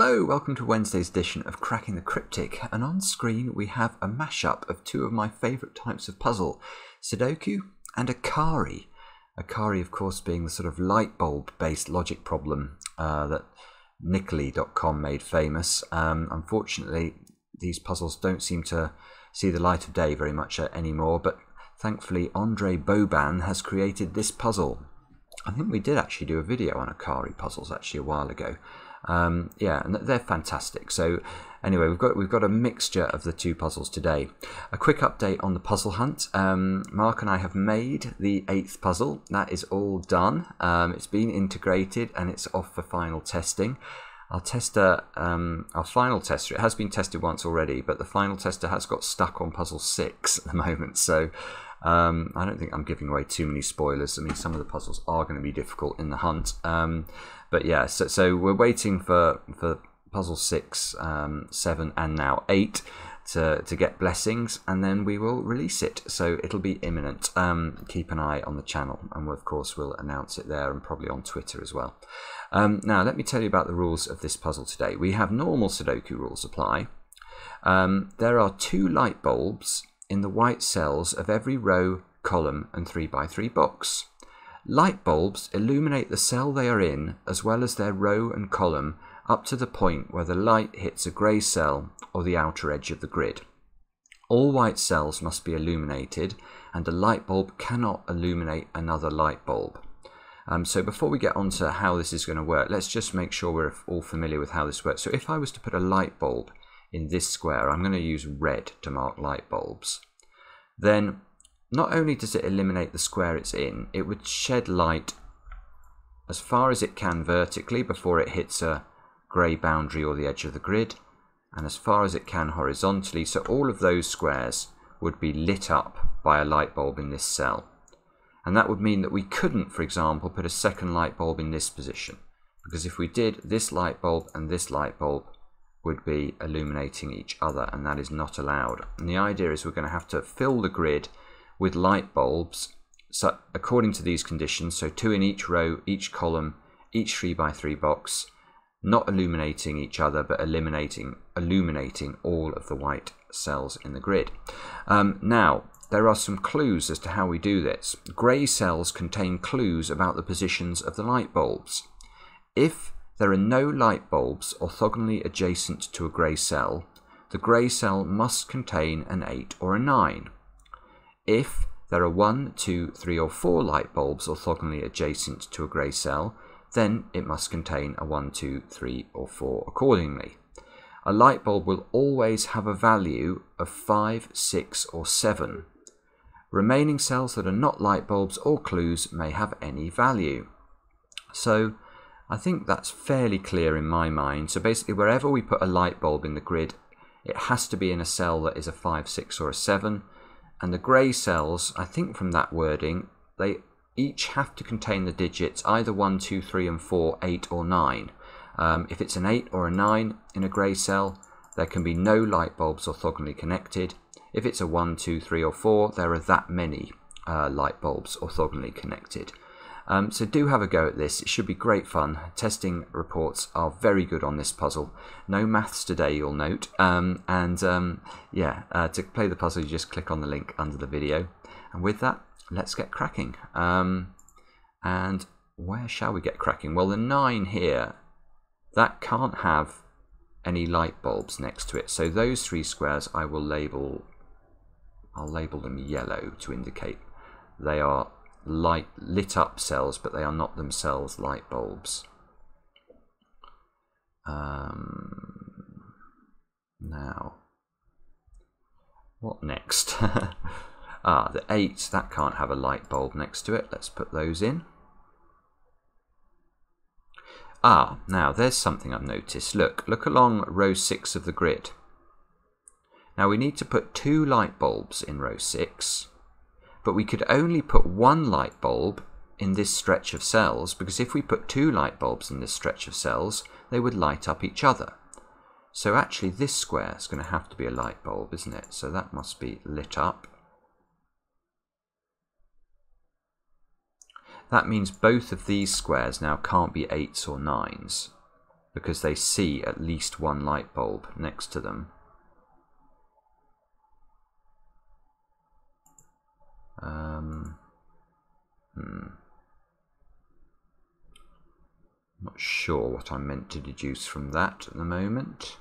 Hello, welcome to Wednesday's edition of Cracking the Cryptic, and on screen we have a mashup of two of my favourite types of puzzle, Sudoku and Akari. Akari, of course, being the sort of light bulb based logic problem that Nickly.com made famous. Unfortunately, these puzzles don't seem to see the light of day very much anymore, but thankfully Andrej Boban has created this puzzle. I think we did actually do a video on Akari puzzles actually a while ago. Yeah, and they're fantastic. So anyway, we've got a mixture of the two puzzles today. A quick update on the puzzle hunt. Mark and I have made the 8th puzzle. That is all done. It's been integrated and it's off for final testing. Our tester, our final tester, it has been tested once already, but the final tester has got stuck on puzzle 6 at the moment. So I don't think I'm giving away too many spoilers. I mean, some of the puzzles are going to be difficult in the hunt. But yeah, so we're waiting for puzzle 6, 7 and now 8 to get blessings, and then we will release it. So it'll be imminent. Keep an eye on the channel, and of course we'll announce it there and probably on Twitter as well. Now let me tell you about the rules of this puzzle today. We have normal Sudoku rules apply. There are 2 light bulbs in the white cells of every row, column and 3x3 box. Light bulbs illuminate the cell they are in as well as their row and column up to the point where the light hits a grey cell or the outer edge of the grid. All white cells must be illuminated, and a light bulb cannot illuminate another light bulb. So before we get on to how this is going to work, let's just make sure we're all familiar with how this works. So if I was to put a light bulb in this square, I'm going to use red to mark light bulbs. Then not only does it eliminate the square it's in, it would shed light as far as it can vertically before it hits a grey boundary or the edge of the grid, and as far as it can horizontally, so all of those squares would be lit up by a light bulb in this cell. And that would mean that we couldn't, for example, put a second light bulb in this position, because if we did, this light bulb and this light bulb would be illuminating each other, and that is not allowed. And the idea is we're going to have to fill the grid with light bulbs, so according to these conditions, so 2 in each row, each column, each 3x3 box, not illuminating each other but illuminating all of the white cells in the grid. Now there are some clues as to how we do this. Grey cells contain clues about the positions of the light bulbs. If there are no light bulbs orthogonally adjacent to a grey cell, the grey cell must contain an 8 or a 9. If there are 1, 2, 3 or 4 light bulbs orthogonally adjacent to a grey cell, then it must contain a 1, 2, 3 or 4 accordingly. A light bulb will always have a value of 5, 6 or 7. Remaining cells that are not light bulbs or clues may have any value. So I think that's fairly clear in my mind. So basically wherever we put a light bulb in the grid, it has to be in a cell that is a 5, 6 or a 7. And the grey cells, I think from that wording, they each have to contain the digits either 1, 2, 3 and 4, 8 or 9. If it's an 8 or a 9 in a grey cell, there can be no light bulbs orthogonally connected. If it's a 1, 2, 3 or 4, there are that many light bulbs orthogonally connected. So do have a go at this. It should be great fun. Testing reports are very good on this puzzle. No maths today, you'll note. Yeah, to play the puzzle, you just click on the link under the video. And with that, let's get cracking. And where shall we get cracking? Well, the 9 here, that can't have any light bulbs next to it. So those 3 squares I will label, I'll label them yellow to indicate they are lit up cells, but they are not themselves light bulbs. Now, what next? The 8, that can't have a light bulb next to it. Let's put those in. Now there's something I've noticed. Look along row 6 of the grid. Now we need to put 2 light bulbs in row 6. But we could only put 1 light bulb in this stretch of cells, because if we put 2 light bulbs in this stretch of cells, they would light up each other. So actually this square is going to have to be a light bulb, isn't it? So that must be lit up. That means both of these squares now can't be 8s or 9s. because they see at least one light bulb next to them. Not sure what I'm meant to deduce from that at the moment.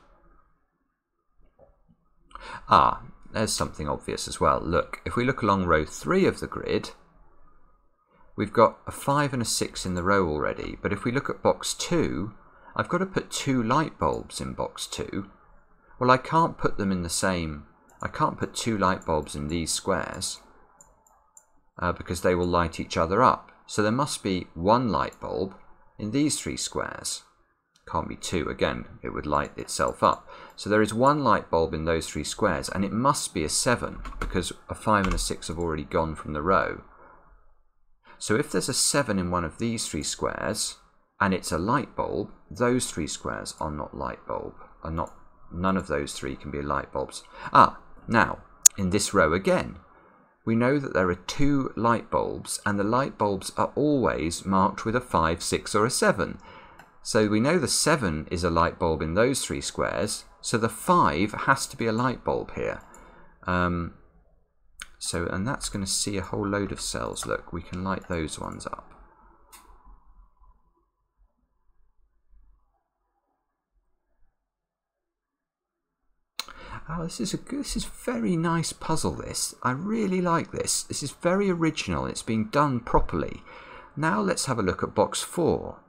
Ah, there's something obvious as well. Look, if we look along row 3 of the grid, we've got a 5 and a 6 in the row already, but if we look at box 2, I've got to put 2 light bulbs in box 2. Well, I can't put them in the same... I can't put 2 light bulbs in these squares because they will light each other up. So there must be 1 light bulb in these 3 squares. Can't be 2, again, it would light itself up. So there is 1 light bulb in those 3 squares, and it must be a 7 because a 5 and a 6 have already gone from the row. So if there's a 7 in one of these 3 squares and it's a light bulb, those 3 squares are not light bulb. None of those 3 can be light bulbs. Now in this row again, we know that there are 2 light bulbs, and the light bulbs are always marked with a 5, 6 or a 7. So we know the 7 is a light bulb in those 3 squares, so the 5 has to be a light bulb here. And that's going to see a whole load of cells. Look, we can light those ones up. Oh, this is a very nice puzzle, this. I really like this. This is very original. It's being done properly. Now let's have a look at box 4.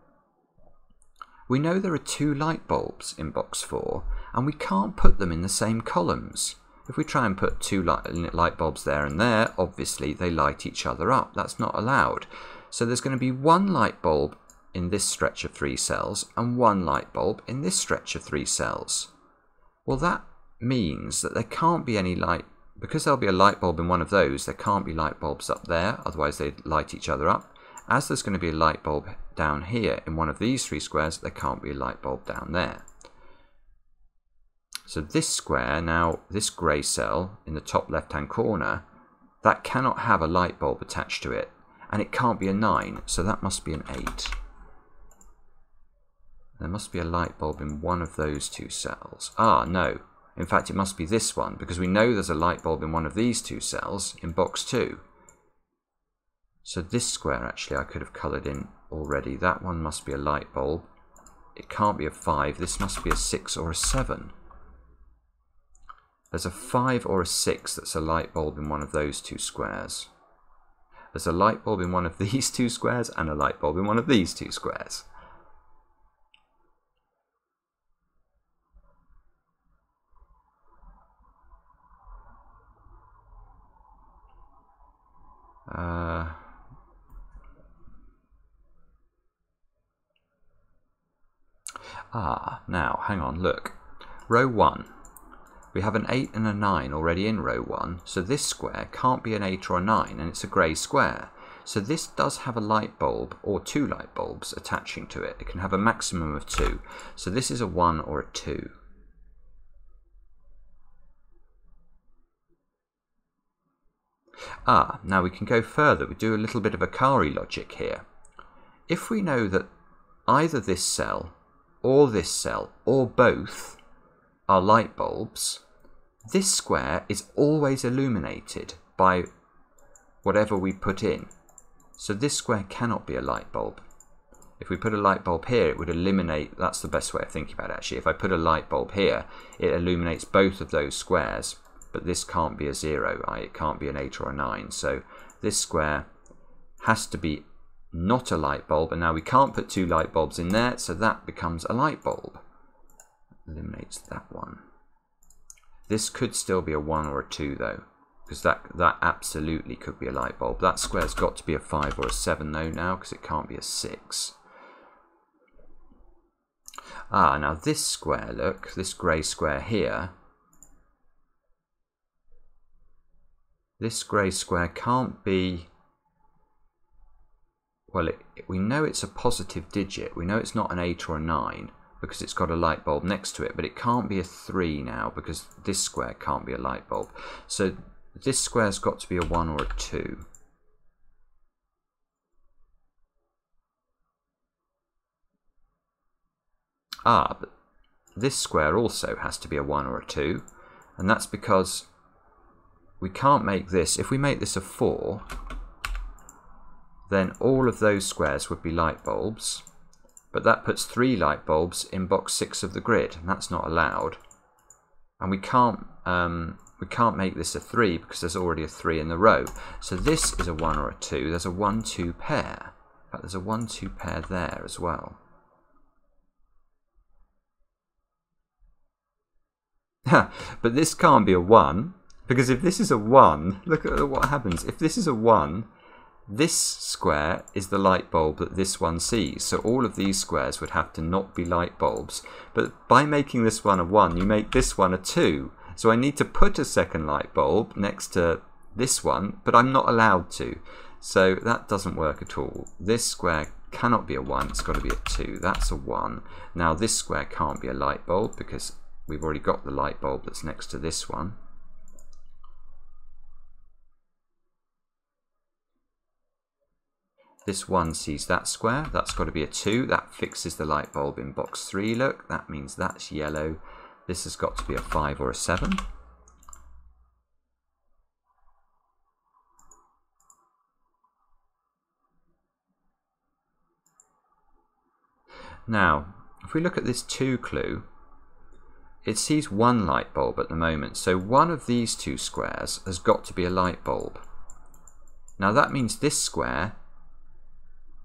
We know there are 2 light bulbs in box 4, and we can't put them in the same columns. If we try and put 2 light bulbs there and there, obviously they light each other up. That's not allowed. So there's going to be 1 light bulb in this stretch of 3 cells and 1 light bulb in this stretch of 3 cells. Well, that means that there can't be any light, because there'll be a light bulb in one of those, there can't be light bulbs up there, otherwise they'd light each other up. As there's going to be a light bulb down here in one of these 3 squares, there can't be a light bulb down there. So this square, now this grey cell in the top left hand corner, that cannot have a light bulb attached to it, and it can't be a 9, so that must be an 8. There must be a light bulb in one of those 2 cells. No. In fact, it must be this one, because we know there's a light bulb in one of these 2 cells in box 2. So this square, actually, I could have coloured in already. That one must be a light bulb. It can't be a 5. This must be a 6 or a 7. There's a 5 or a 6 that's a light bulb in one of those 2 squares. There's a light bulb in one of these 2 squares and a light bulb in one of these 2 squares. Now, hang on, look. Row 1. We have an 8 and a 9 already in row 1, so this square can't be an 8 or a 9, and it's a grey square. So this does have a light bulb, or 2 light bulbs, attaching to it. It can have a maximum of 2. So this is a 1 or a 2. Now we can go further. We do a little bit of Akari logic here. If we know that either this cell, or both are light bulbs, this square is always illuminated by whatever we put in. So this square cannot be a light bulb. If we put a light bulb here, it would illuminate. That's the best way of thinking about it, actually. If I put a light bulb here, it illuminates both of those squares. But this can't be a 0, it can't be an 8 or a 9. So this square has to be not a light bulb, and now we can't put 2 light bulbs in there, so that becomes a light bulb. Eliminates that one. This could still be a 1 or a 2 though, because that absolutely could be a light bulb. That square's got to be a 5 or a 7 though now, because it can't be a 6. Now this square, look, this grey square here, this grey square can't be, well, we know it's a positive digit. We know it's not an 8 or a 9 because it's got a light bulb next to it, but it can't be a 3 now because this square can't be a light bulb. So this square's got to be a 1 or a 2. But this square also has to be a 1 or a 2, and that's because we can't make this. If we make this a 4, then all of those squares would be light bulbs, but that puts 3 light bulbs in box 6 of the grid, and that's not allowed. And we can't make this a 3 because there's already a 3 in the row. So this is a 1 or a 2. There's a 1-2 pair. In fact, there's a 1-2 pair there as well. But this can't be a 1, because if this is a 1, look at what happens. If this is a 1, this square is the light bulb that this one sees. So all of these squares would have to not be light bulbs. But by making this one a 1, you make this one a 2. So I need to put a second light bulb next to this one, but I'm not allowed to. So that doesn't work at all. This square cannot be a 1, it's got to be a 2. That's a 1. Now this square can't be a light bulb because we've already got the light bulb that's next to this one. This 1 sees that square, that's got to be a 2. That fixes the light bulb in box 3, look. That means that's yellow. This has got to be a 5 or a 7. Now, if we look at this 2 clue, it sees 1 light bulb at the moment. So one of these 2 squares has got to be a light bulb. Now that means this square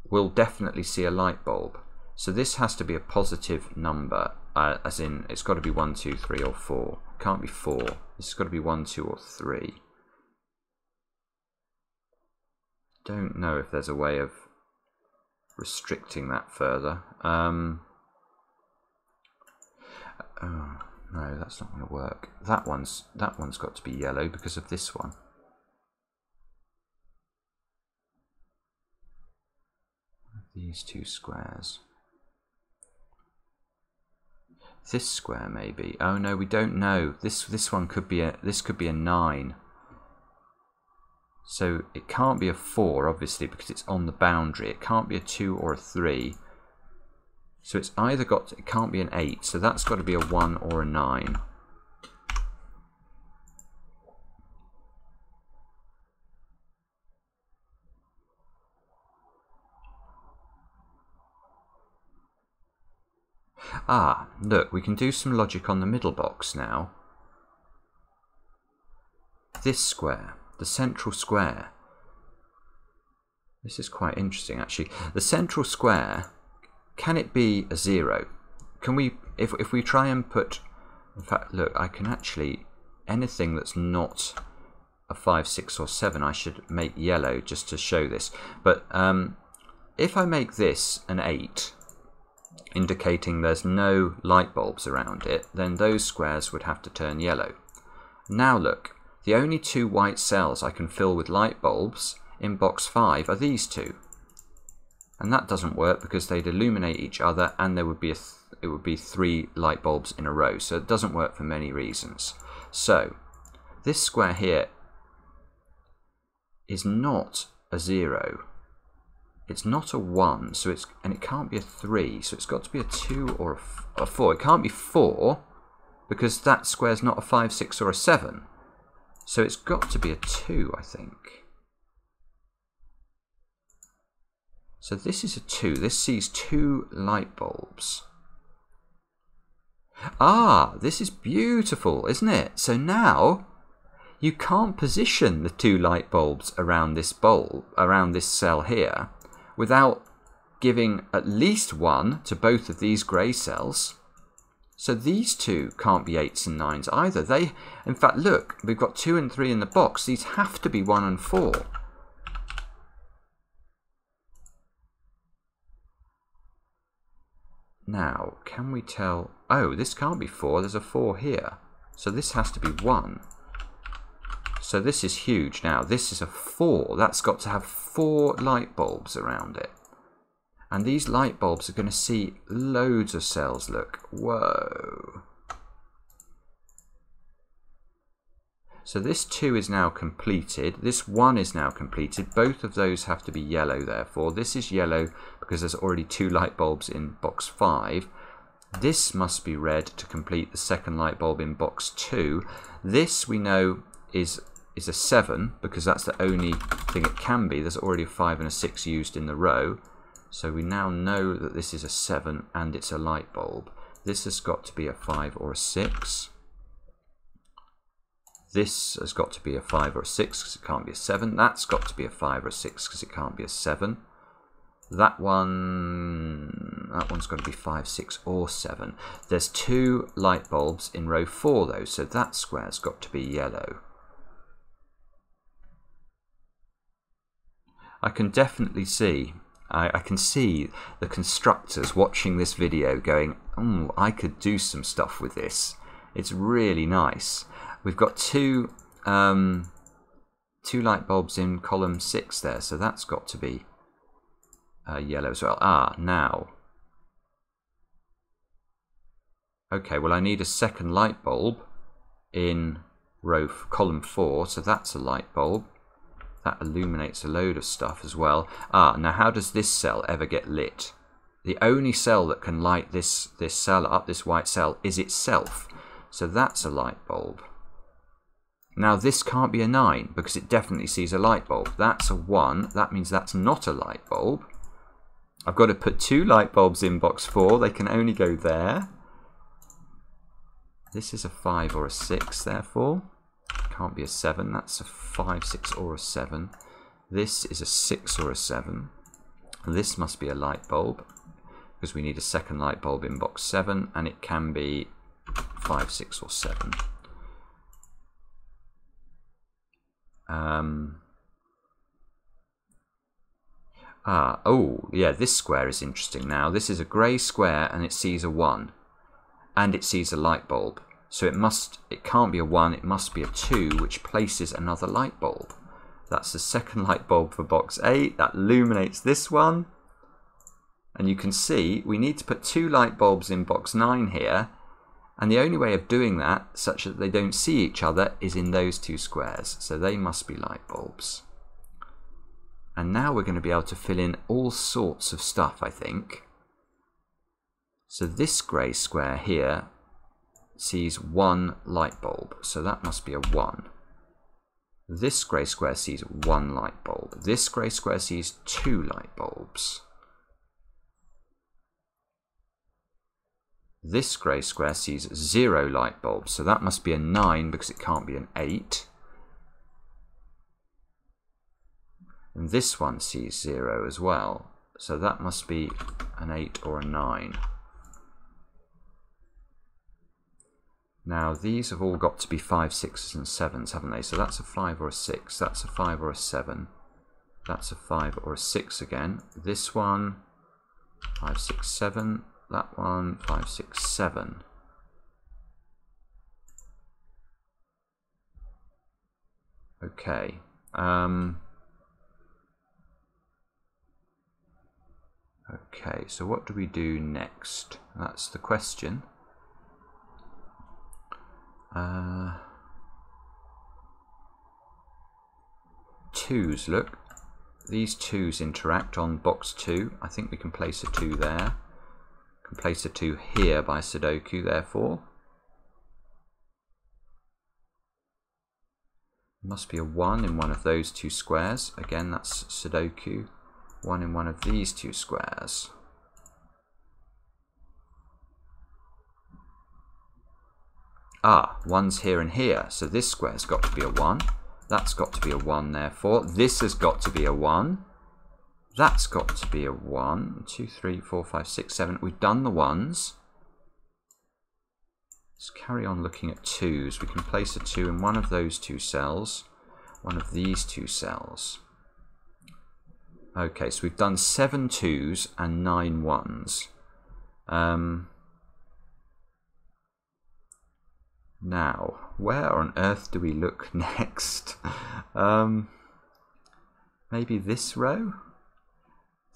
will definitely see a light bulb. So this has to be a positive number, as in it's got to be 1, 2, 3 or 4. It can't be 4. This has got to be 1, 2 or 3. Don't know if there's a way of restricting that further. Oh, no, that's not going to work. That one's got to be yellow because of this one. These 2 squares. This square maybe. Oh no, we don't know. This one could be a 9. So it can't be a 4 obviously because it's on the boundary. It can't be a 2 or a 3. So it's either it can't be an 8. So that's got to be a 1 or a 9. Look, we can do some logic on the middle box now. This square, the central square. This is quite interesting actually. The central square, can it be a 0? Can we, if we try and put, in fact, look, I can actually, anything that's not a 5, 6 or 7, I should make yellow just to show this. But if I make this an 8, indicating there's no light bulbs around it, then those squares would have to turn yellow. Now look, the only 2 white cells I can fill with light bulbs in box 5 are these 2. And that doesn't work because they'd illuminate each other and there would be it would be 3 light bulbs in a row. So it doesn't work for many reasons. So this square here is not a 0. It's not a 1, so and it can't be a 3, so it's got to be a 2 or a 4. It can't be 4 because that square's not a 5, 6 or a 7. So it's got to be a 2, I think. So this is a 2. This sees 2 light bulbs. This is beautiful, isn't it? So now you can't position the 2 light bulbs around this cell here, without giving at least 1 to both of these grey cells. So these 2 can't be 8s and 9s either. In fact, look, we've got 2 and 3 in the box. These have to be 1 and 4. Now, can we tell... Oh, this can't be 4. There's a 4 here. So this has to be 1. So this is huge. Now, this is a 4. That's got to have 4 light bulbs around it. And these light bulbs are going to see loads of cells, look. Whoa. So this 2 is now completed. This 1 is now completed. Both of those have to be yellow, therefore. This is yellow because there's already 2 light bulbs in box 5. This must be red to complete the second light bulb in box 2. This we know is a 7 because that's the only thing it can be. There's already a 5 and a 6 used in the row. So we now know that this is a 7 and it's a light bulb. This has got to be a 5 or a 6. This has got to be a 5 or a 6 because it can't be a 7. That's got to be a 5 or a 6 because it can't be a 7. That one's got to be 5, 6 or 7. There's 2 light bulbs in row 4 though, so that square's got to be yellow. I can definitely see, I can see the constructors watching this video going, oh, I could do some stuff with this. It's really nice. We've got two light bulbs in column 6 there, so that's got to be yellow as well. Now. Okay, well I need a second light bulb in column 4, so that's a light bulb. That illuminates a load of stuff as well. Now how does this cell ever get lit? The only cell that can light this cell up, this white cell, is itself. So that's a light bulb. Now this can't be a 9 because it definitely sees a light bulb. That's a 1. That means that's not a light bulb. I've got to put 2 light bulbs in box 4. They can only go there. This is a 5 or a 6, therefore. Can't be a 7. That's a 5, 6 or a 7. This is a 6 or a 7. This must be a light bulb because we need a second light bulb in box 7, and it can be 5, 6 or 7. Oh, yeah, this square is interesting now. This is a grey square and it sees a 1. And it sees a light bulb. So it can't be a 1, it must be a 2, which places another light bulb. That's the second light bulb for box 8. That illuminates this one. And you can see we need to put 2 light bulbs in box 9 here. And the only way of doing that, such that they don't see each other, is in those 2 squares. So they must be light bulbs. And now we're going to be able to fill in all sorts of stuff, I think. So this grey square here sees 1 light bulb, so that must be a 1. This grey square sees 1 light bulb. This grey square sees 2 light bulbs. This grey square sees 0 light bulbs, so that must be a 9 because it can't be an 8. And this one sees 0 as well, so that must be an 8 or a 9. Now these have all got to be 5, 6s and 7s, haven't they? So that's a 5 or a 6, that's a 5 or a 7, that's a 5 or a 6 again. This one, 5, 6, 7, that one, 5, 6, 7. Okay. Okay, so what do we do next? That's the question. 2s, look. These 2s interact on box 2. I think we can place a 2 there. Can place a 2 here by Sudoku, therefore. Must be a 1 in one of those 2 squares. Again, that's Sudoku. 1 in one of these 2 squares. One's here and here, so this square's got to be a 1. That's got to be a 1, therefore. This has got to be a 1. That's got to be a 1. 2, 3, 4, 5, 6, 7. We've done the 1s. Let's carry on looking at 2s. We can place a 2 in one of those 2 cells, one of these 2 cells. Okay, so we've done 7 2s and 9 1s. Now, where on earth do we look next? Maybe this row?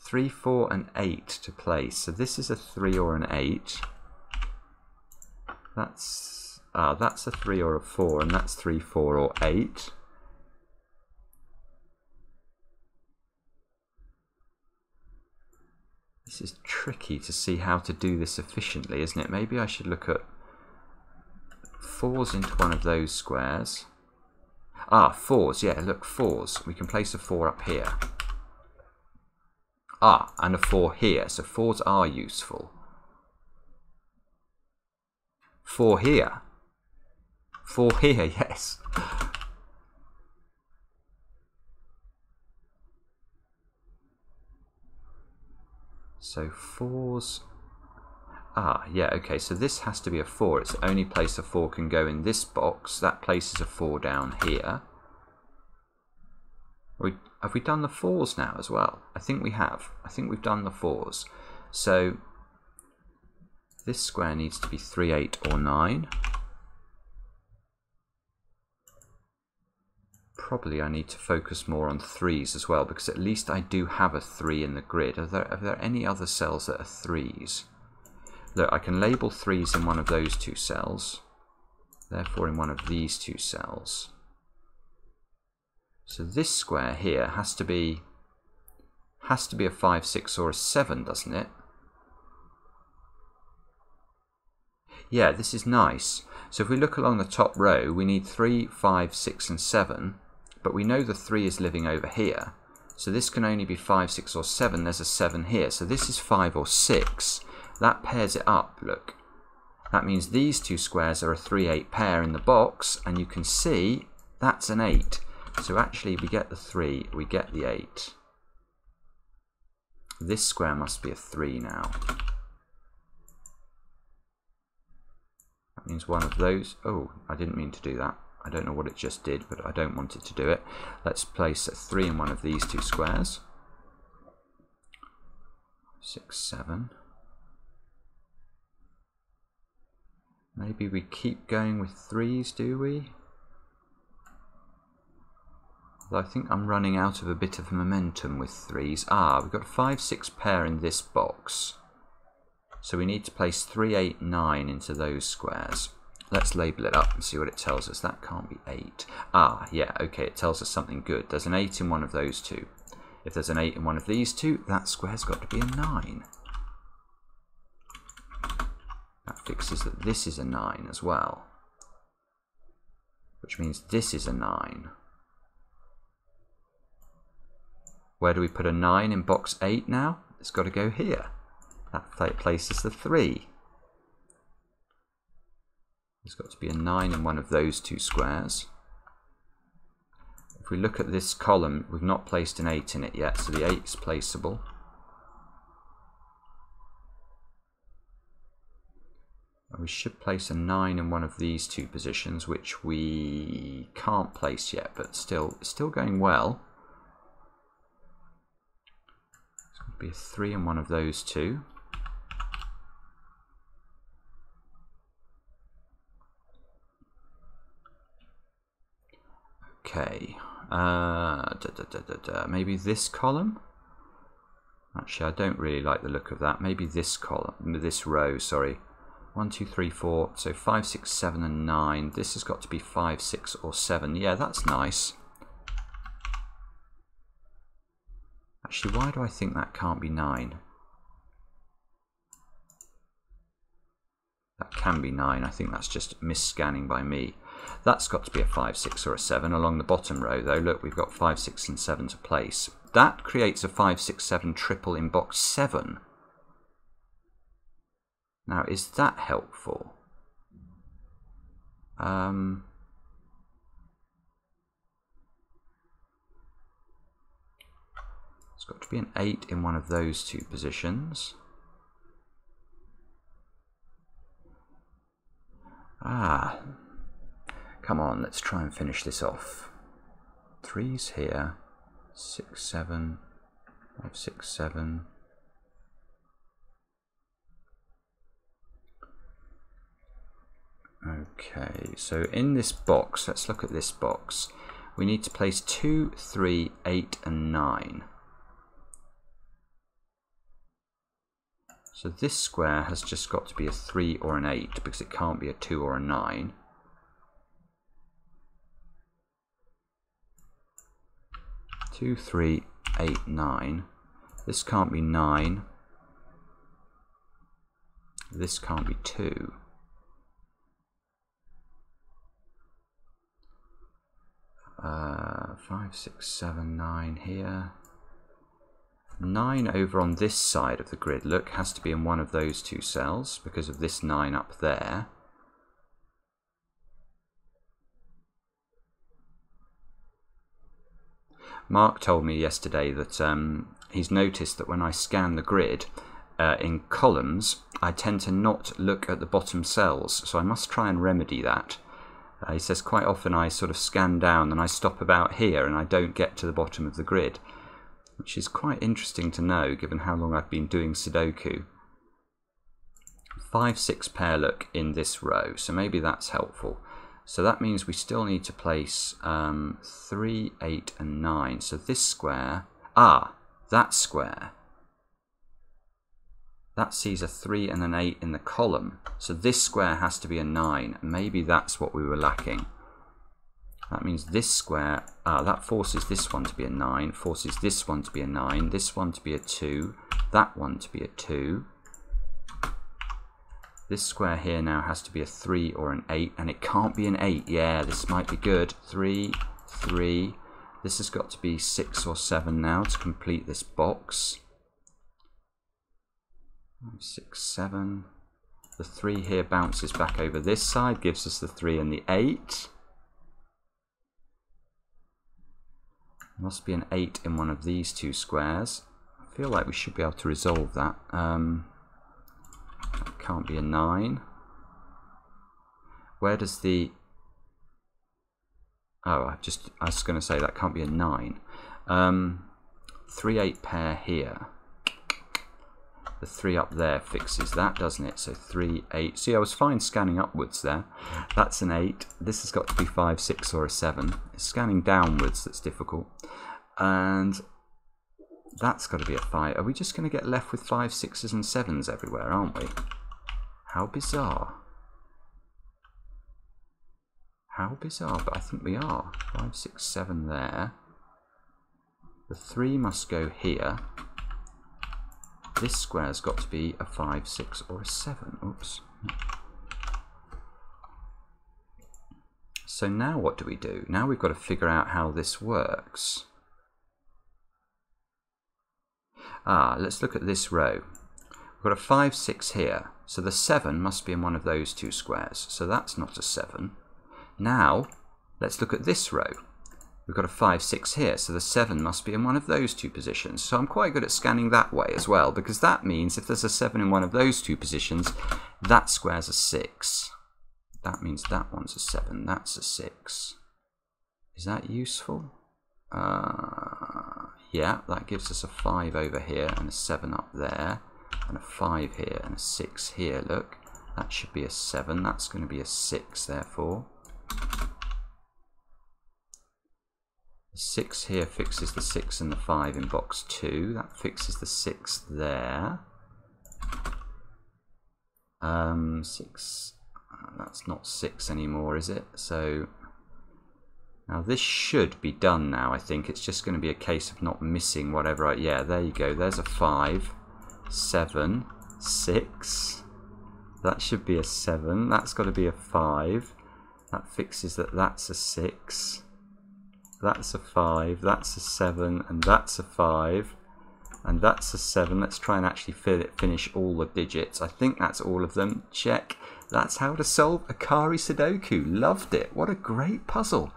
3, 4 and 8 to place. So this is a 3 or an 8. That's a 3 or a 4, and that's 3, 4 or 8. This This is tricky to see how to do this efficiently, isn't it? Maybe I should look at 4s into one of those squares. Ah, 4s, yeah, look, 4s. We can place a 4 up here. Ah, and a 4 here, so 4s are useful. 4 here. 4 here, yes. So 4s... Ah, yeah, okay, so this has to be a 4. It's the only place a 4 can go in this box. That places a 4 down here. Have we done the 4s now as well? I think we have. I think we've done the 4s. So this square needs to be 3, 8 or 9. Probably I need to focus more on 3s as well, because at least I do have a 3 in the grid. Are there any other cells that are 3s? Look, I can label 3s in one of those 2 cells, therefore in one of these 2 cells. So this square here has to be a 5, 6 or a 7, doesn't it? Yeah, this is nice. So if we look along the top row, we need 3, 5, 6 and 7, but we know the 3 is living over here. So this can only be 5, 6 or 7. There's a 7 here. So this is 5 or 6. That pairs it up, look. That means these 2 squares are a 3, 8 pair in the box, and you can see that's an 8. So actually we get the 3, we get the 8. This square must be a 3 now. That means one of those... Oh, I didn't mean to do that. I don't know what it just did, but I don't want it to do it. Let's place a 3 in one of these 2 squares. 6, 7... Maybe we keep going with 3s, do we? Although I think I'm running out of a bit of momentum with 3s. Ah, we've got a 5, 6 pair in this box. So we need to place 3, 8, 9 into those squares. Let's label it up and see what it tells us. That can't be 8. Ah, yeah, okay, it tells us something good. There's an 8 in one of those 2. If there's an 8 in one of these 2, that square's got to be a 9. That fixes that this is a 9 as well, which means this is a 9. Where do we put a 9 in box 8 now? It's got to go here. That places the 3. There's got to be a 9 in one of those 2 squares. If we look at this column, we've not placed an 8 in it yet, so the 8 is placeable. We should place a 9 in one of these 2 positions, which we can't place yet, but still going well. It's going to be a 3 in one of those 2. Okay, maybe this column? Actually, I don't really like the look of that. Maybe this column, this row, sorry. 1, 2, 3, 4, so 5, 6, 7 and 9. This has got to be 5, 6 or 7. Yeah, that's nice. Actually, why do I think that can't be 9? That can be 9. I think that's just mis-scanning by me. That's got to be a 5, 6 or a 7. Along the bottom row, though, look, we've got 5, 6 and 7 to place. That creates a 5, 6, 7 triple in box 7. Now, is that helpful? It's got to be an 8 in one of those 2 positions. Ah, come on, let's try and finish this off. 3's here, 6, 7, 5, 6, 7. Okay, so in this box, let's look at this box. We need to place 2, 3, 8 and 9. So this square has just got to be a 3 or an 8 because it can't be a 2 or a 9. Two, 3, 8, 9. This can't be 9. This can't be 2. Uh, 5, 6, 7, 9 here. 9 over on this side of the grid, look, has to be in one of those 2 cells because of this 9 up there. Mark told me yesterday that he's noticed that when I scan the grid in columns, I tend to not look at the bottom cells, so I must try and remedy that. He says quite often I sort of scan down and I stop about here and I don't get to the bottom of the grid, which is quite interesting to know given how long I've been doing Sudoku. 5, 6 pair look in this row, so maybe that's helpful. So that means we still need to place 3, 8 and 9. So this square, that square, that sees a 3 and an 8 in the column. So this square has to be a 9. Maybe that's what we were lacking. That means this square, that forces this one to be a 9, forces this one to be a 9, this one to be a 2, that one to be a 2. This square here now has to be a 3 or an 8, and it can't be an 8. Yeah, this might be good. 3, 3. This has got to be 6 or 7 now to complete this box. 5, 6, 7. The 3 here bounces back over this side, gives us the 3 and the 8. Must be an 8 in one of these 2 squares. I feel like we should be able to resolve that. That can't be a 9. Where does the... Oh, I was going to say that can't be a 9. 3, 8 pair here. The 3 up there fixes that, doesn't it? So 3, 8. See, I was fine scanning upwards there. That's an 8. This has got to be 5, 6 or a 7. It's scanning downwards that's difficult. And that's got to be a 5. Are we just going to get left with 5, 6s and 7s everywhere, aren't we? How bizarre. How bizarre, but I think we are. 5, 6, 7 there. The 3 must go here. This square's got to be a 5, 6 or a 7. Oops. So now what do we do? Now we've got to figure out how this works. Let's look at this row. We've got a 5, 6 here. So the 7 must be in one of those 2 squares. So that's not a 7. Now, let's look at this row. We've got a 5, 6 here. So the 7 must be in one of those 2 positions. So I'm quite good at scanning that way as well, because that means if there's a 7 in one of those 2 positions, that square's a 6. That means that one's a 7. That's a 6. Is that useful? Yeah, that gives us a 5 over here and a 7 up there, and a 5 here and a 6 here. Look, that should be a 7. That's going to be a 6, therefore. The 6 here fixes the 6 and the 5 in box 2. That fixes the 6 there. 6. That's not 6 anymore, is it? So now this should be done now, I think. It's just going to be a case of not missing whatever yeah, there you go. There's a 5, 7, 6. That should be a 7. That's got to be a 5. That fixes that. That's a 6. That's a 5. That's a 7. And that's a 5. And that's a 7. Let's try and actually finish all the digits. I think that's all of them. Check. That's how to solve Akari Sudoku. Loved it. What a great puzzle.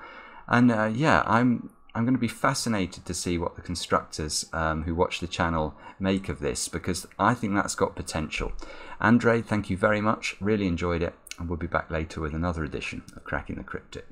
And yeah, I'm going to be fascinated to see what the constructors who watch the channel make of this, because I think that's got potential. Andrej, thank you very much. Really enjoyed it. And we'll be back later with another edition of Cracking the Cryptic.